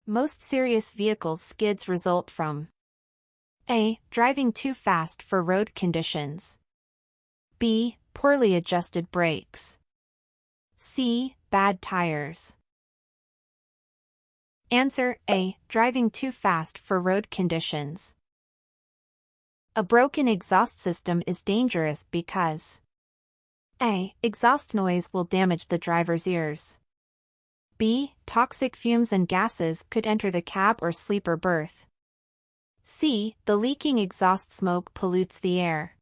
Most serious vehicle skids result from A. Driving too fast for road conditions. B. Poorly adjusted brakes. C. Bad tires. Answer A. Driving too fast for road conditions. A broken exhaust system is dangerous because A. Exhaust noise will damage the driver's ears. B. Toxic fumes and gases could enter the cab or sleeper berth. C. The leaking exhaust smoke pollutes the air.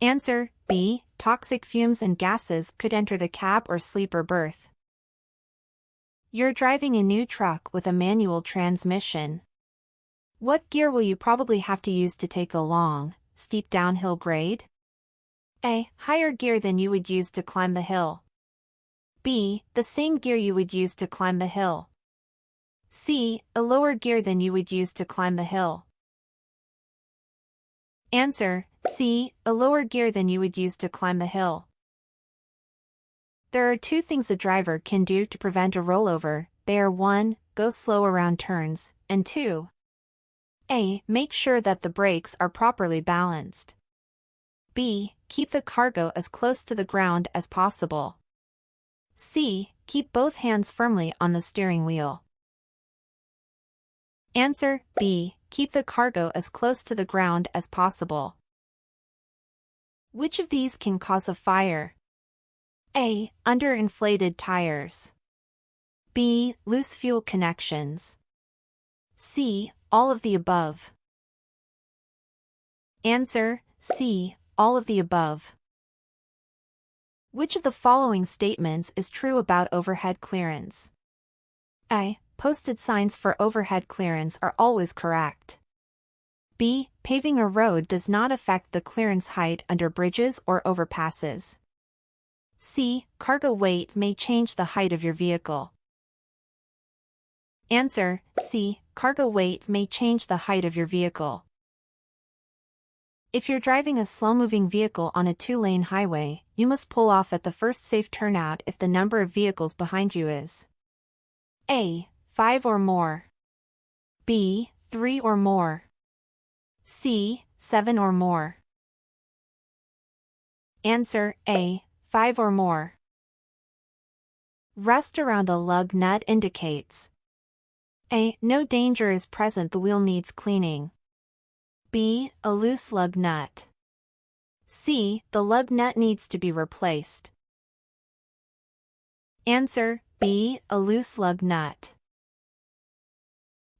Answer B. Toxic fumes and gases could enter the cab or sleeper berth. You're driving a new truck with a manual transmission. What gear will you probably have to use to take a long, steep downhill grade? A. Higher gear than you would use to climb the hill. B. The same gear you would use to climb the hill. C. A lower gear than you would use to climb the hill. Answer C. A lower gear than you would use to climb the hill. There are two things a driver can do to prevent a rollover. They are 1. Go slow around turns, and 2. A. Make sure that the brakes are properly balanced. B. Keep the cargo as close to the ground as possible. C. Keep both hands firmly on the steering wheel. Answer B. Keep the cargo as close to the ground as possible. Which of these can cause a fire? A. Underinflated tires. B. Loose fuel connections. C. All of the above. Answer C. All of the above. Which of the following statements is true about overhead clearance? A. Posted signs for overhead clearance are always correct. B. Paving a road does not affect the clearance height under bridges or overpasses. C. Cargo weight may change the height of your vehicle. Answer C. Cargo weight may change the height of your vehicle. If you're driving a slow-moving vehicle on a 2-lane highway, you must pull off at the first safe turnout if the number of vehicles behind you is A. 5 or more. B. 3 or more. C. 7 or more. Answer A. 5 or more. Rust around a lug nut indicates A. No danger is present, the wheel needs cleaning. B. A loose lug nut. C. The lug nut needs to be replaced. Answer B. A loose lug nut.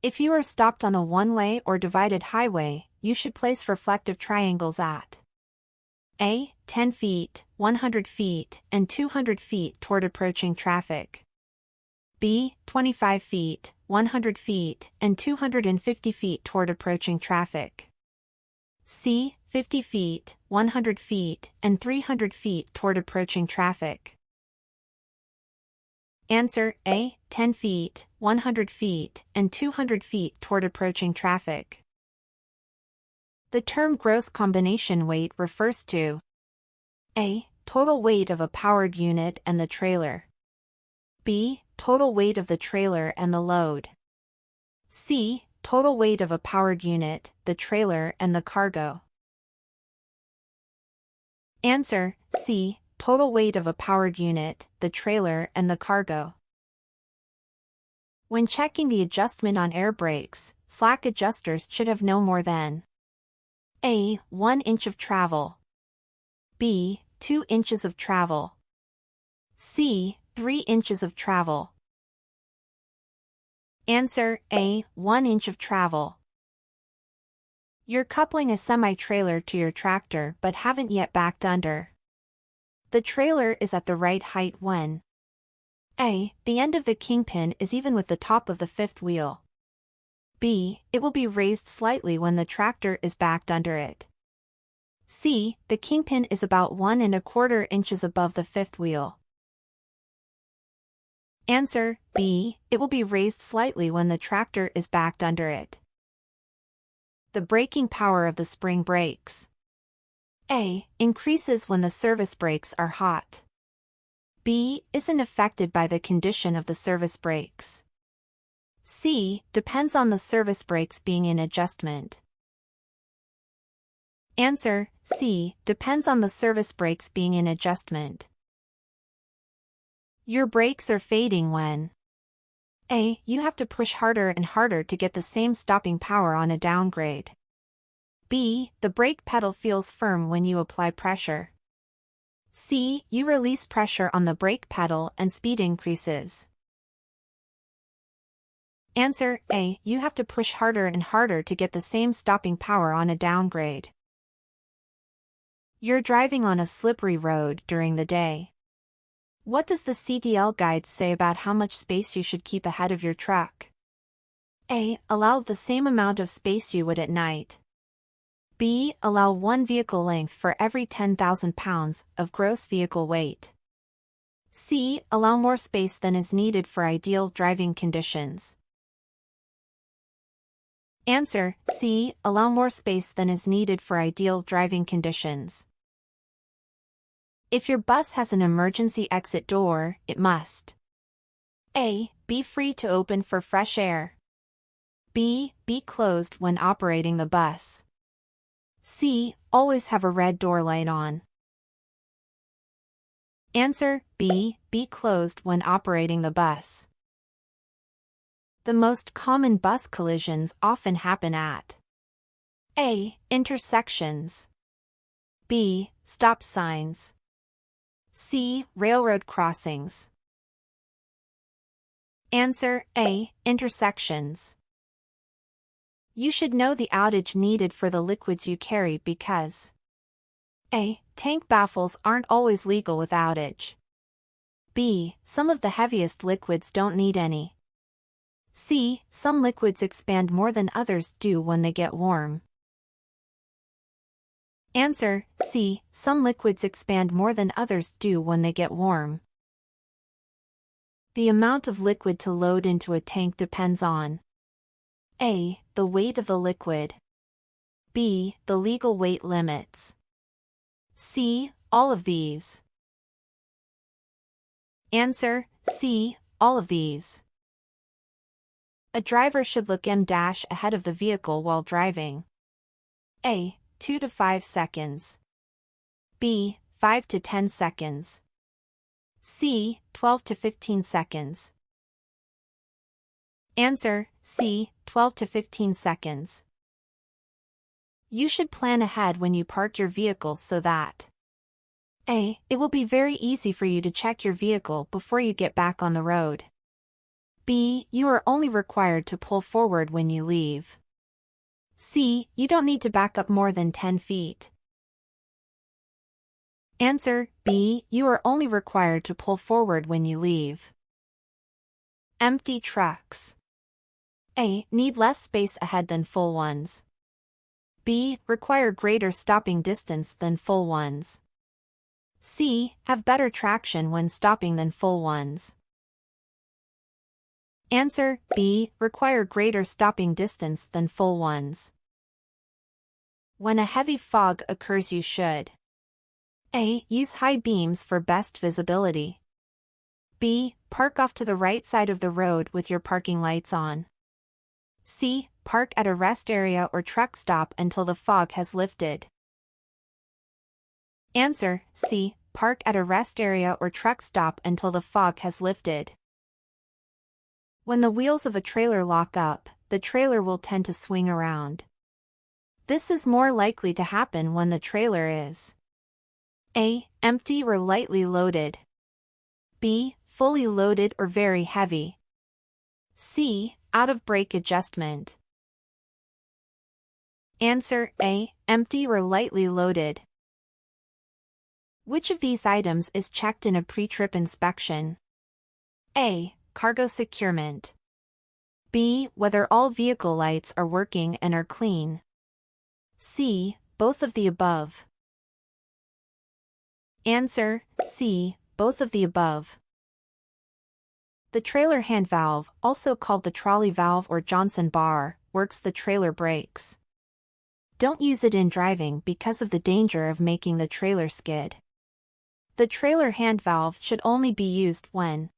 If you are stopped on a one-way or divided highway, you should place reflective triangles at A. 10 feet, 100 feet, and 200 feet toward approaching traffic. B. 25 feet, 100 feet, and 250 feet toward approaching traffic. C. 50 feet, 100 feet, and 300 feet toward approaching traffic. Answer A. 10 feet, 100 feet, and 200 feet toward approaching traffic. The term gross combination weight refers to A. Total weight of a powered unit and the trailer. B. Total weight of the trailer and the load. C. Total weight of a powered unit, the trailer and the cargo. Answer C. Total weight of a powered unit, the trailer and the cargo. When checking the adjustment on air brakes, slack adjusters should have no more than A. 1 inch of travel. B. 2 inches of travel. C. 3 inches of travel. Answer A. 1 inch of travel. You're coupling a semi-trailer to your tractor but haven't yet backed under. The trailer is at the right height when A. The end of the kingpin is even with the top of the fifth wheel. B. It will be raised slightly when the tractor is backed under it. C. The kingpin is about 1 1/4 inches above the fifth wheel. Answer B. It will be raised slightly when the tractor is backed under it. The braking power of the spring brakes. A. Increases when the service brakes are hot. B. Isn't affected by the condition of the service brakes. C. Depends on the service brakes being in adjustment. Answer: C. Depends on the service brakes being in adjustment. Your brakes are fading when A. You have to push harder and harder to get the same stopping power on a downgrade. B. The brake pedal feels firm when you apply pressure. C. You release pressure on the brake pedal and speed increases. Answer: A. You have to push harder and harder to get the same stopping power on a downgrade. You're driving on a slippery road during the day. What does the CDL guide say about how much space you should keep ahead of your truck? A. Allow the same amount of space you would at night. B. Allow one vehicle length for every 10,000 pounds of gross vehicle weight. C. Allow more space than is needed for ideal driving conditions. Answer: C. Allow more space than is needed for ideal driving conditions. If your bus has an emergency exit door, it must A. Be free to open for fresh air. B. Be closed when operating the bus. C. Always have a red door light on. Answer: B. Be closed when operating the bus. The most common bus collisions often happen at A. Intersections. B. Stop signs. C. Railroad crossings. Answer: A. Intersections. You should know the outage needed for the liquids you carry because A. Tank baffles aren't always legal with outage. B. Some of the heaviest liquids don't need any. C. Some liquids expand more than others do when they get warm. Answer: C. Some liquids expand more than others do when they get warm. The amount of liquid to load into a tank depends on A. The weight of the liquid. B. The legal weight limits. C. All of these. Answer: C. All of these. A driver should look ahead of the vehicle while driving. A. 2 to 5 seconds. B. 5 to 10 seconds. C. 12 to 15 seconds. Answer: C. 12 to 15 seconds. You should plan ahead when you park your vehicle so that A. It will be very easy for you to check your vehicle before you get back on the road. B. You are only required to pull forward when you leave. C. You don't need to back up more than 10 feet. Answer: B. You are only required to pull forward when you leave. Empty trucks. A. Need less space ahead than full ones. B. Require greater stopping distance than full ones. C. Have better traction when stopping than full ones. Answer: B. Require greater stopping distance than full ones. When a heavy fog occurs, you should A. Use high beams for best visibility. B. Park off to the right side of the road with your parking lights on. C. Park at a rest area or truck stop until the fog has lifted. Answer: C. Park at a rest area or truck stop until the fog has lifted. When the wheels of a trailer lock up, the trailer will tend to swing around. This is more likely to happen when the trailer is A. Empty or lightly loaded. B. Fully loaded or very heavy. C. Out of brake adjustment. Answer: A. Empty or lightly loaded. Which of these items is checked in a pre-trip inspection? A. Cargo securement. B. Whether all vehicle lights are working and are clean. C. Both of the above. Answer: C. Both of the above. The trailer hand valve, also called the trolley valve or Johnson bar, works the trailer brakes. Don't use it in driving because of the danger of making the trailer skid. The trailer hand valve should only be used when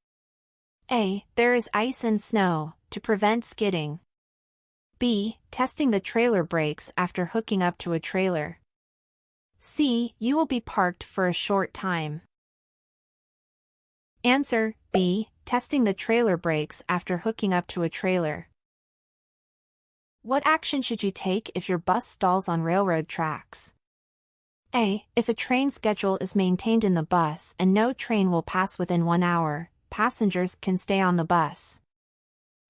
A. There is ice and snow. To prevent skidding. B. Testing the trailer brakes after hooking up to a trailer. C. You will be parked for a short time. Answer B. Testing the trailer brakes after hooking up to a trailer. What action should you take if your bus stalls on railroad tracks? A. If a train schedule is maintained in the bus and no train will pass within 1 hour, passengers can stay on the bus.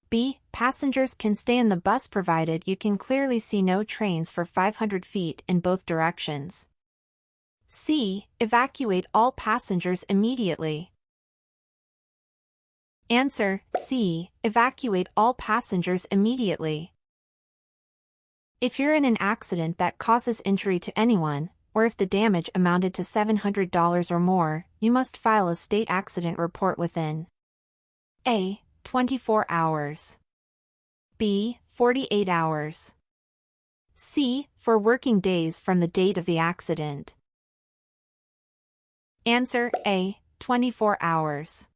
B. Passengers can stay in the bus provided you can clearly see no trains for 500 feet in both directions. C. Evacuate all passengers immediately. Answer C. Evacuate all passengers immediately. If you're in an accident that causes injury to anyone, or if the damage amounted to $700 or more, you must file a state accident report within A. 24 hours. B. 48 hours. C. 4 working days from the date of the accident. Answer A. 24 hours.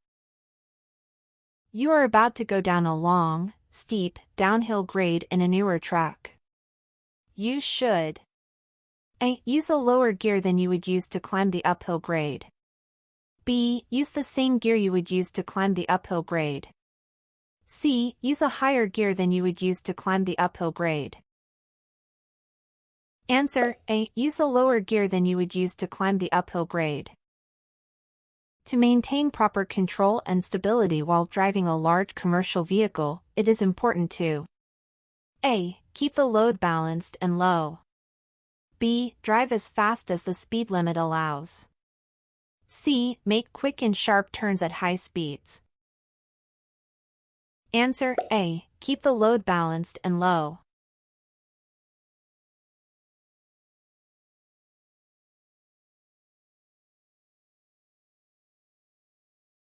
You are about to go down a long, steep, downhill grade in a newer truck. You should A. Use a lower gear than you would use to climb the uphill grade. B. Use the same gear you would use to climb the uphill grade. C. Use a higher gear than you would use to climb the uphill grade. Answer A. Use a lower gear than you would use to climb the uphill grade. To maintain proper control and stability while driving a large commercial vehicle, it is important to A. Keep the load balanced and low. B. Drive as fast as the speed limit allows. C. Make quick and sharp turns at high speeds. Answer A. Keep the load balanced and low.